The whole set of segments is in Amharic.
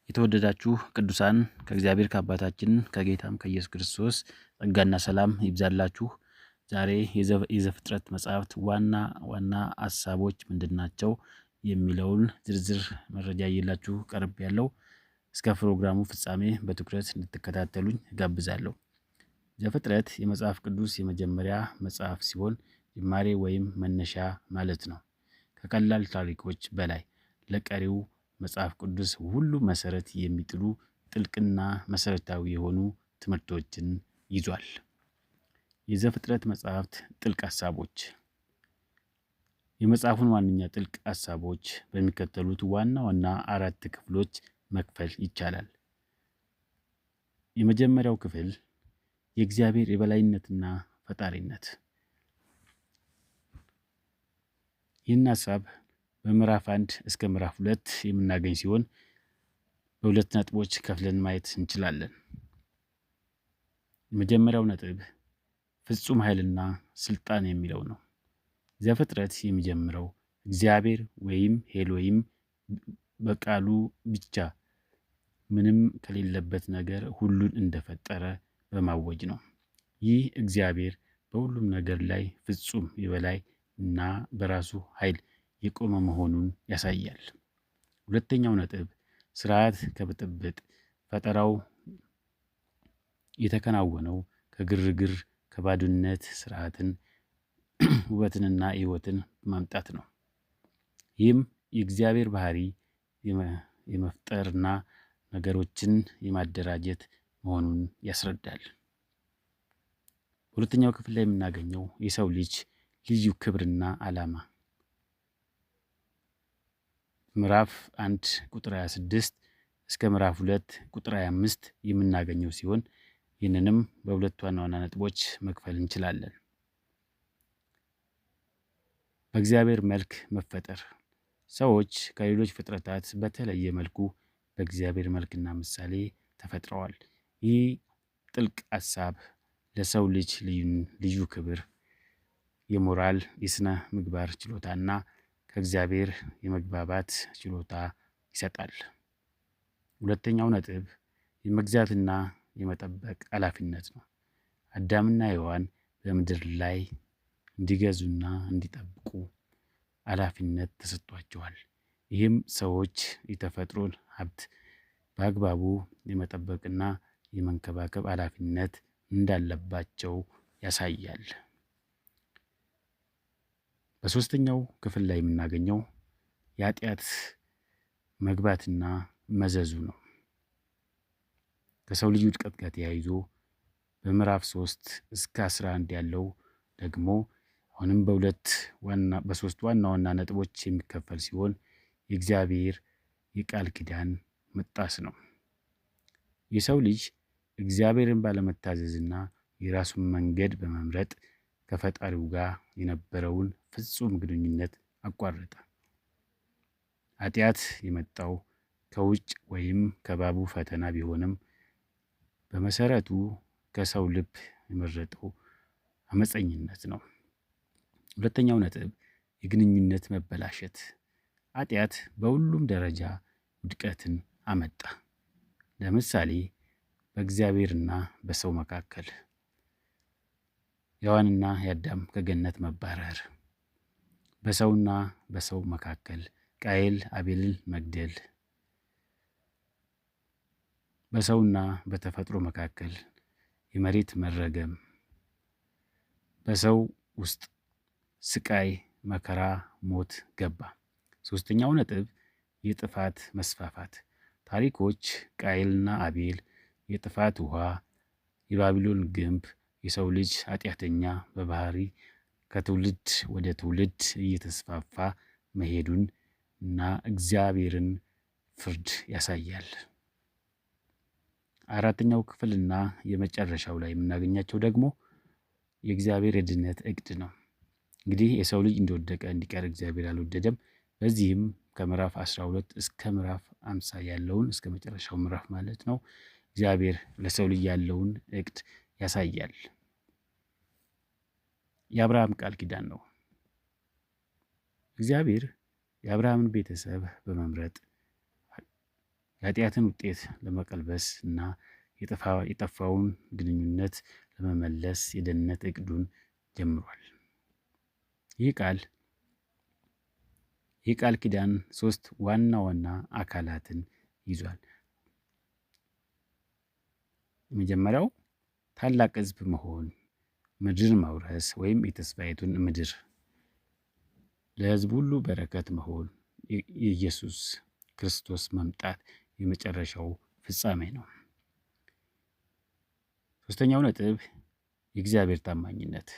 የተወደዳችሁ ቅዱሳን ከእግዚአብሔር ከአባታችን ከጌታም ከኢየሱስ ክርስቶስ ጸጋና ሰላም ይብዛላችሁ። ዛሬ የዘፍጥረት መጽሐፍት ዋና ዋና ሀሳቦች ምንድናቸው የሚለውን ዝርዝር መረጃ ይዤላችሁ ቀርብ ያለው እስከ ፕሮግራሙ ፍጻሜ በትኩረት እንድትከታተሉኝ እጋብዛለሁ። ዘፍጥረት የመጽሐፍ ቅዱስ የመጀመሪያ መጽሐፍ ሲሆን ጅማሬ ወይም መነሻ ማለት ነው። ከቀላል ታሪኮች በላይ ለቀሪው መጽሐፍ ቅዱስ ሁሉ መሰረት የሚጥሉ ጥልቅና መሰረታዊ የሆኑ ትምህርቶችን ይዟል። የዘፍጥረት መጽሐፍት ጥልቅ ሐሳቦች። የመጽሐፉን ዋነኛ ጥልቅ ሐሳቦች በሚከተሉት ዋና ዋና አራት ክፍሎች መክፈል ይቻላል። የመጀመሪያው ክፍል የእግዚአብሔር የበላይነትና ፈጣሪነት። ይህን ሐሳብ በምዕራፍ 1 እስከ ምዕራፍ 2 የምናገኝ ሲሆን በሁለት ነጥቦች ከፍለን ማየት እንችላለን። የመጀመሪያው ነጥብ ፍጹም ኃይልና ስልጣን የሚለው ነው። ዘፍጥረት የሚጀምረው እግዚአብሔር ወይም ኤሎሂም በቃሉ ብቻ ምንም ከሌለበት ነገር ሁሉን እንደፈጠረ በማወጅ ነው። ይህ እግዚአብሔር በሁሉም ነገር ላይ ፍጹም የበላይ እና በራሱ ኃይል የቆመ መሆኑን ያሳያል። ሁለተኛው ነጥብ ስርዓት ከብጥብጥ። ፈጠራው የተከናወነው ከግርግር ከባዶነት ስርዓትን ውበትንና ሕይወትን ማምጣት ነው። ይህም የእግዚአብሔር ባህሪ የመፍጠርና ነገሮችን የማደራጀት መሆኑን ያስረዳል። ሁለተኛው ክፍል ላይ የምናገኘው የሰው ልጅ ልዩ ክብርና ዓላማ ምዕራፍ 1 ቁጥር 26 እስከ ምዕራፍ 2 ቁጥር 25 የምናገኘው ሲሆን ይህንንም በሁለት ዋና ዋና ነጥቦች መክፈል እንችላለን። በእግዚአብሔር መልክ መፈጠር። ሰዎች ከሌሎች ፍጥረታት በተለየ መልኩ በእግዚአብሔር መልክና ምሳሌ ተፈጥረዋል። ይህ ጥልቅ ሐሳብ ለሰው ልጅ ልዩ ክብር፣ የሞራል የሥነ ምግባር ችሎታና ከእግዚአብሔር የመግባባት ችሎታ ይሰጣል። ሁለተኛው ነጥብ የመግዛትና የመጠበቅ ኃላፊነት ነው። አዳምና ሔዋን በምድር ላይ እንዲገዙና እንዲጠብቁ ኃላፊነት ተሰጥቷቸዋል። ይህም ሰዎች የተፈጥሮን ሀብት በአግባቡ የመጠበቅና የመንከባከብ ኃላፊነት እንዳለባቸው ያሳያል። በሶስተኛው ክፍል ላይ የምናገኘው የኃጢአት መግባትና መዘዙ ነው። ከሰው ልጅ ውድቀት ጋር ተያይዞ በምዕራፍ 3 እስከ 11 ያለው ደግሞ አሁንም በሶስት ዋና ዋና ነጥቦች የሚከፈል ሲሆን የእግዚአብሔር የቃል ኪዳን መጣስ ነው። የሰው ልጅ እግዚአብሔርን ባለመታዘዝና የራሱን መንገድ በመምረጥ ከፈጣሪው ጋር የነበረውን ፍጹም ግንኙነት አቋረጠ። ኃጢአት የመጣው ከውጭ ወይም ከባቡ ፈተና ቢሆንም በመሰረቱ ከሰው ልብ የመረጠው አመፀኝነት ነው። ሁለተኛው ነጥብ የግንኙነት መበላሸት። ኃጢአት በሁሉም ደረጃ ውድቀትን አመጣ። ለምሳሌ በእግዚአብሔርና በሰው መካከል የሔዋንና የአዳም ከገነት መባረር፣ በሰውና በሰው መካከል ቃየል አቤልን መግደል፣ በሰውና በተፈጥሮ መካከል የመሬት መረገም፣ በሰው ውስጥ ስቃይ፣ መከራ፣ ሞት ገባ። ሶስተኛው ነጥብ የጥፋት መስፋፋት። ታሪኮች ቃየልና አቤል፣ የጥፋት ውሃ፣ የባቢሎን ግንብ፣ የሰው ልጅ ኃጢአተኛ በባህሪ ከትውልድ ወደ ትውልድ እየተስፋፋ መሄዱን እና እግዚአብሔርን ፍርድ ያሳያል። አራተኛው ክፍልና የመጨረሻው ላይ የምናገኛቸው ደግሞ የእግዚአብሔር የድነት እቅድ ነው። እንግዲህ የሰው ልጅ እንደወደቀ እንዲቀር እግዚአብሔር አልወደደም። በዚህም ከምዕራፍ 12 እስከ ምዕራፍ 50 ያለውን እስከ መጨረሻው ምዕራፍ ማለት ነው እግዚአብሔር ለሰው ልጅ ያለውን እቅድ ያሳያል። የአብርሃም ቃል ኪዳን ነው። እግዚአብሔር የአብርሃምን ቤተሰብ በመምረጥ የኃጢአትን ውጤት ለመቀልበስ እና የጠፋውን ግንኙነት ለመመለስ የደህንነት እቅዱን ጀምሯል። ይህ ቃል ኪዳን 3 ዋና ዋና አካላትን ይዟል። የመጀመሪያው ታላቅ ሕዝብ መሆን፣ ምድርን መውረስ ወይም የተስፋይቱን ምድር፣ ለሕዝብ ሁሉ በረከት መሆን፣ የኢየሱስ ክርስቶስ መምጣት የመጨረሻው ፍጻሜ ነው። ሶስተኛው ነጥብ የእግዚአብሔር ታማኝነት።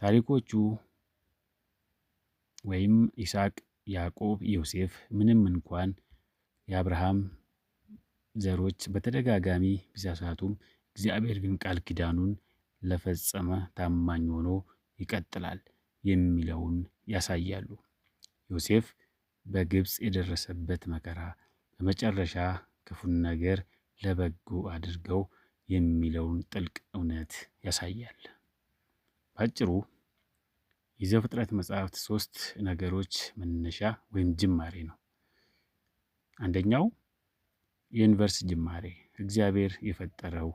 ታሪኮቹ ወይም ይስሐቅ፣ ያዕቆብ፣ ዮሴፍ ምንም እንኳን የአብርሃም ዘሮች በተደጋጋሚ ቢሳሳቱም እግዚአብሔር ግን ቃል ኪዳኑን ለፈጸመ ታማኝ ሆኖ ይቀጥላል የሚለውን ያሳያሉ። ዮሴፍ በግብፅ የደረሰበት መከራ በመጨረሻ ክፉን ነገር ለበጎ አድርገው የሚለውን ጥልቅ እውነት ያሳያል። ባጭሩ የዘፍጥረት መጽሐፍት 3 ነገሮች መነሻ ወይም ጅማሬ ነው። አንደኛው የዩኒቨርስ ጅማሬ፣ እግዚአብሔር የፈጠረው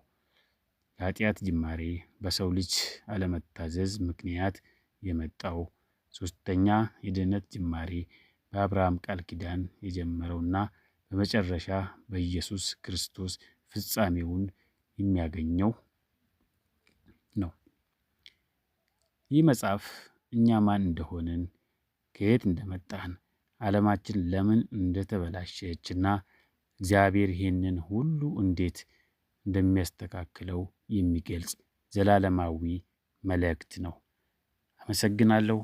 የኃጢአት ጅማሬ፣ በሰው ልጅ አለመታዘዝ ምክንያት የመጣው። ሶስተኛ የድህነት ጅማሬ፣ በአብርሃም ቃል ኪዳን የጀመረውና በመጨረሻ በኢየሱስ ክርስቶስ ፍጻሜውን የሚያገኘው ነው። ይህ መጽሐፍ እኛ ማን እንደሆንን፣ ከየት እንደመጣን፣ ዓለማችን ለምን እንደተበላሸችና እግዚአብሔር ይህንን ሁሉ እንዴት እንደሚያስተካክለው የሚገልጽ ዘላለማዊ መልእክት ነው። አመሰግናለሁ።